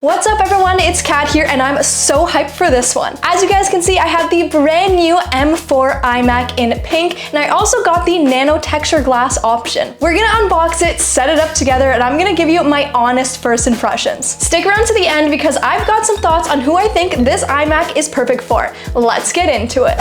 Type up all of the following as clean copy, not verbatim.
What's up everyone, it's Kat here and I'm so hyped for this one. As you guys can see, I have the brand new M4 iMac in pink and I also got the Nano Texture Glass option. We're gonna unbox it, set it up together, and I'm gonna give you my honest first impressions. Stick around to the end because I've got some thoughts on who I think this iMac is perfect for. Let's get into it.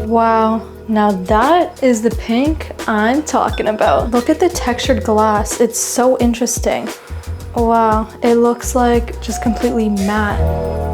Wow, now that is the pink I'm talking about. Look at the textured glass, it's so interesting. Wow, it looks like just completely matte.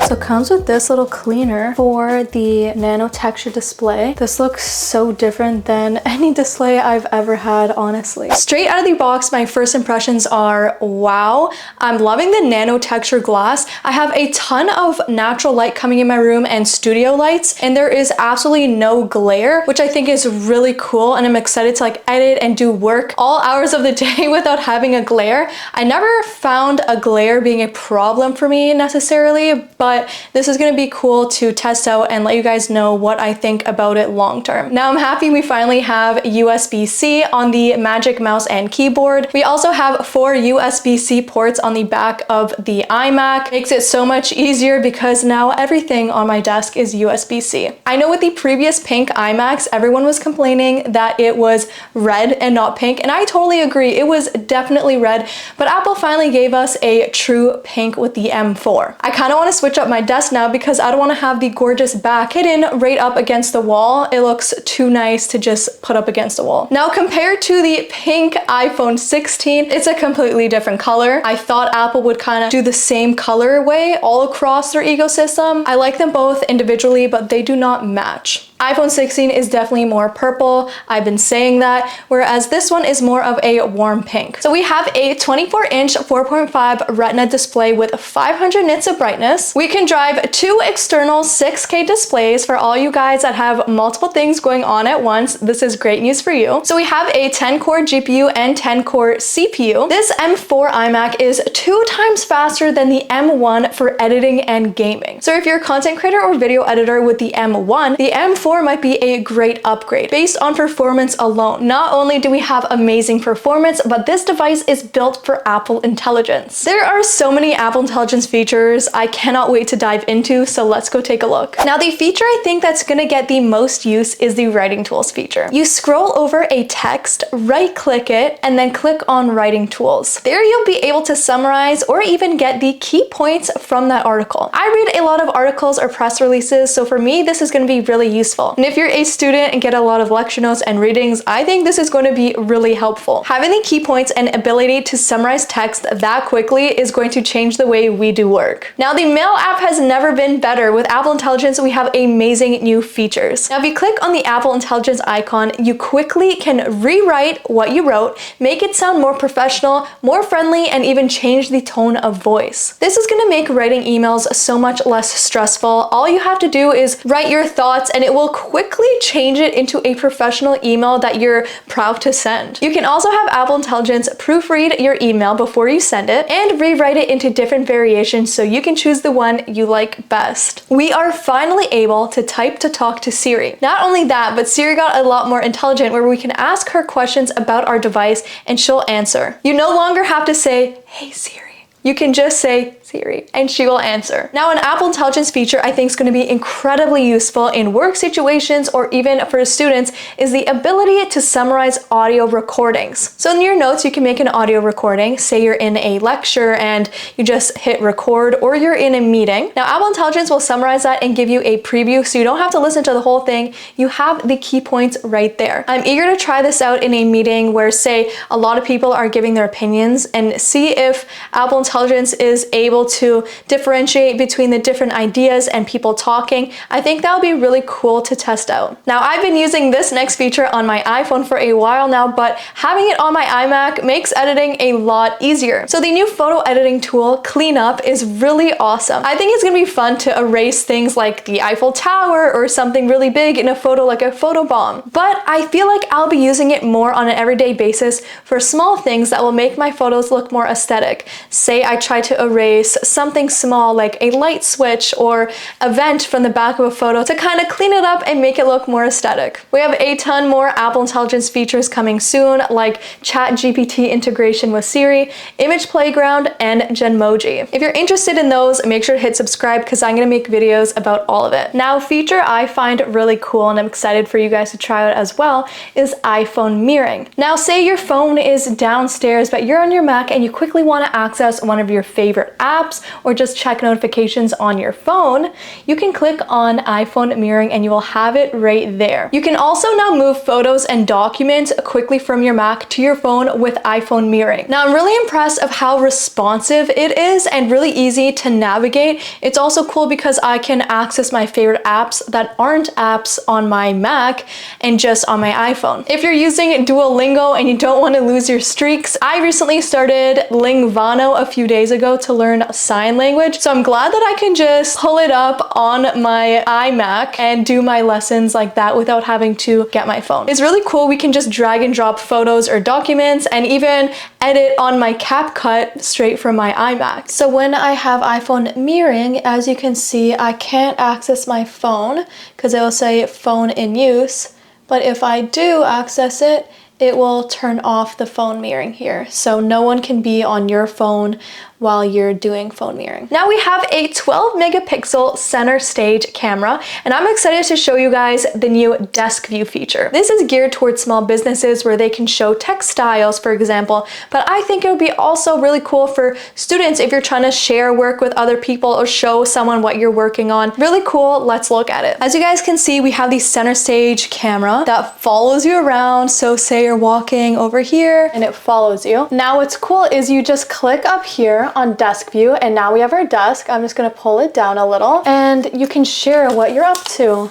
So it comes with this little cleaner for the Nano Texture Display. This looks so different than any display I've ever had, honestly. Straight out of the box, my first impressions are, wow, I'm loving the Nano Texture Glass. I have a ton of natural light coming in my room and studio lights, and there is absolutely no glare, which I think is really cool, and I'm excited to edit and do work all hours of the day without having a glare. I never found a glare being a problem for me necessarily, but this is going to be cool to test out and let you guys know what I think about it long term. Now I'm happy we finally have USB-C on the Magic Mouse and keyboard. We also have 4 USB-C ports on the back of the iMac. Makes it so much easier because now everything on my desk is USB-C. I know with the previous pink iMacs, everyone was complaining that it was red and not pink, and I totally agree. It was definitely red, but Apple finally gave us a true pink with the M4. I kind of want to switch up my desk now because I don't want to have the gorgeous back hidden right up against the wall. It looks too nice to just put up against the wall. Now compared to the pink iPhone 16, it's a completely different color. I thought Apple would kind of do the same colorway all across their ecosystem. I like them both individually, but they do not match. iPhone 16 is definitely more purple. I've been saying that, whereas this one is more of a warm pink. So we have a 24-inch 4.5 Retina display with 500 nits of brightness. We can drive 2 external 6K displays for all you guys that have multiple things going on at once. This is great news for you. So we have a 10-core GPU and 10-core CPU. This M4 iMac is 2 times faster than the M1 for editing and gaming. So if you're a content creator or video editor with the M1, the M4 might be a great upgrade based on performance alone. Not only do we have amazing performance, but this device is built for Apple Intelligence. There are so many Apple Intelligence features I cannot wait to dive into, so let's go take a look. Now the feature I think that's gonna get the most use is the writing tools feature. You scroll over a text, right click it, and then click on writing tools. There you'll be able to summarize or even get the key points from that article. I read a lot of articles or press releases, so for me this is gonna be really useful. And if you're a student and get a lot of lecture notes and readings, I think this is going to be really helpful. Having the key points and ability to summarize text that quickly is going to change the way we do work. Now the Mail app has never been better. With Apple Intelligence, we have amazing new features. Now if you click on the Apple Intelligence icon, you quickly can rewrite what you wrote, make it sound more professional, more friendly, and even change the tone of voice. This is going to make writing emails so much less stressful. All you have to do is write your thoughts and it will quickly change it into a professional email that you're proud to send. You can also have Apple Intelligence proofread your email before you send it and rewrite it into different variations so you can choose the one you like best. We are finally able to type to talk to Siri. Not only that, but Siri got a lot more intelligent where we can ask her questions about our device and she'll answer. You no longer have to say, "Hey Siri," you can just say Siri and she will answer. Now, an Apple Intelligence feature I think is going to be incredibly useful in work situations or even for students is the ability to summarize audio recordings. So in your notes, you can make an audio recording. Say you're in a lecture and you just hit record, or you're in a meeting. Now, Apple Intelligence will summarize that and give you a preview, so you don't have to listen to the whole thing. You have the key points right there. I'm eager to try this out in a meeting where, say, a lot of people are giving their opinions, and see if Apple Intelligence is able to differentiate between the different ideas and people talking. I think that would be really cool to test out. Now, I've been using this next feature on my iPhone for a while now, but having it on my iMac makes editing a lot easier. So the new photo editing tool, Cleanup, is really awesome. I think it's gonna be fun to erase things like the Eiffel Tower or something really big in a photo like a photobomb. But I feel like I'll be using it more on an everyday basis for small things that will make my photos look more aesthetic. Say I try to erase something small like a light switch or a vent from the back of a photo to kind of clean it up and make it look more aesthetic. We have a ton more Apple Intelligence features coming soon, like ChatGPT integration with Siri, Image Playground, and Genmoji. If you're interested in those, make sure to hit subscribe because I'm gonna make videos about all of it. Now, a feature I find really cool and I'm excited for you guys to try out as well is iPhone mirroring. Now, say your phone is downstairs, but you're on your Mac and you quickly want to access one of your favorite apps or just check notifications on your phone, you can click on iPhone mirroring and you will have it right there. You can also now move photos and documents quickly from your Mac to your phone with iPhone mirroring. Now, I'm really impressed of how responsive it is and really easy to navigate. It's also cool because I can access my favorite apps that aren't apps on my Mac and just on my iPhone. If you're using Duolingo and you don't want to lose your streaks, I recently started Lingvano a few days ago to learn sign language. So I'm glad that I can just pull it up on my iMac and do my lessons like that without having to get my phone. It's really cool. We can just drag and drop photos or documents and even edit on my CapCut straight from my iMac. So when I have iPhone mirroring, as you can see, I can't access my phone because it will say phone in use. But if I do access it, it will turn off the phone mirroring here. So no one can be on your phone while you're doing phone mirroring. Now we have a 12 megapixel center stage camera, and I'm excited to show you guys the new desk view feature. This is geared towards small businesses where they can show textiles, for example, but I think it would be also really cool for students if you're trying to share work with other people or show someone what you're working on. Really cool, let's look at it. As you guys can see, we have the center stage camera that follows you around. So say you're walking over here and it follows you. Now what's cool is you just click up here on desk view, and now we have our desk. I'm just gonna pull it down a little and you can share what you're up to.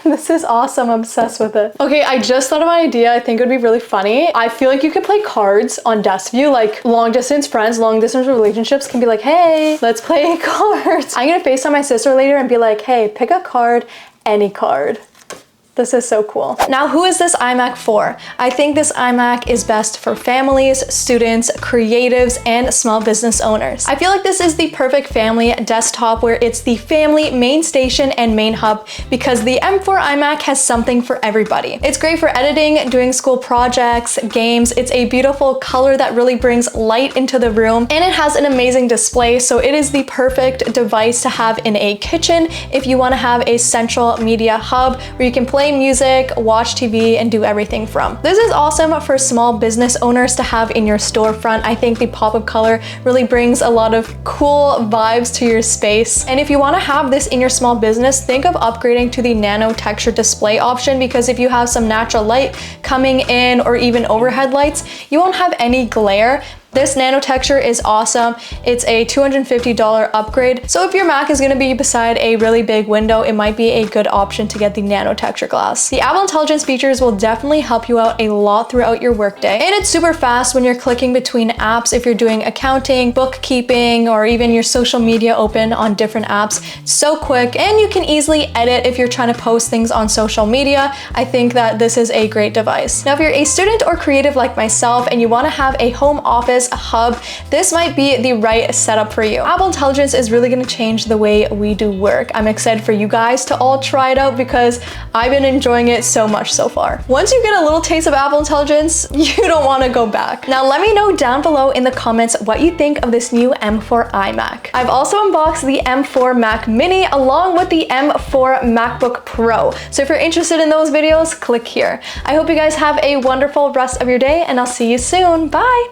This is awesome, I'm obsessed with it. Okay, I just thought of an idea. I think it would be really funny. I feel like you could play cards on desk view, like long distance friends, long distance relationships can be like, hey, let's play cards. I'm gonna FaceTime my sister later and be like, hey, pick a card, any card. This is so cool. Now, who is this iMac for? I think this iMac is best for families, students, creatives, and small business owners. I feel like this is the perfect family desktop where it's the family main station and main hub because the M4 iMac has something for everybody. It's great for editing, doing school projects, games. It's a beautiful color that really brings light into the room, and it has an amazing display, so it is the perfect device to have in a kitchen if you want to have a central media hub where you can play music, watch TV, and do everything from. This is awesome for small business owners to have in your storefront. I think the pop-up color really brings a lot of cool vibes to your space. And if you want to have this in your small business, think of upgrading to the Nano Texture Display option, because if you have some natural light coming in or even overhead lights, you won't have any glare. This Nano Texture is awesome. It's a $250 upgrade. So if your Mac is gonna be beside a really big window, it might be a good option to get the Nano Texture glass. The Apple Intelligence features will definitely help you out a lot throughout your workday. And it's super fast when you're clicking between apps if you're doing accounting, bookkeeping, or even your social media open on different apps. It's so quick, and you can easily edit if you're trying to post things on social media. I think that this is a great device. Now, if you're a student or creative like myself and you wanna have a home office this hub, this might be the right setup for you. Apple Intelligence is really gonna change the way we do work. I'm excited for you guys to all try it out because I've been enjoying it so much so far. Once you get a little taste of Apple Intelligence, you don't wanna go back. Now let me know down below in the comments what you think of this new M4 iMac. I've also unboxed the M4 Mac Mini along with the M4 MacBook Pro. So if you're interested in those videos, click here. I hope you guys have a wonderful rest of your day and I'll see you soon. Bye!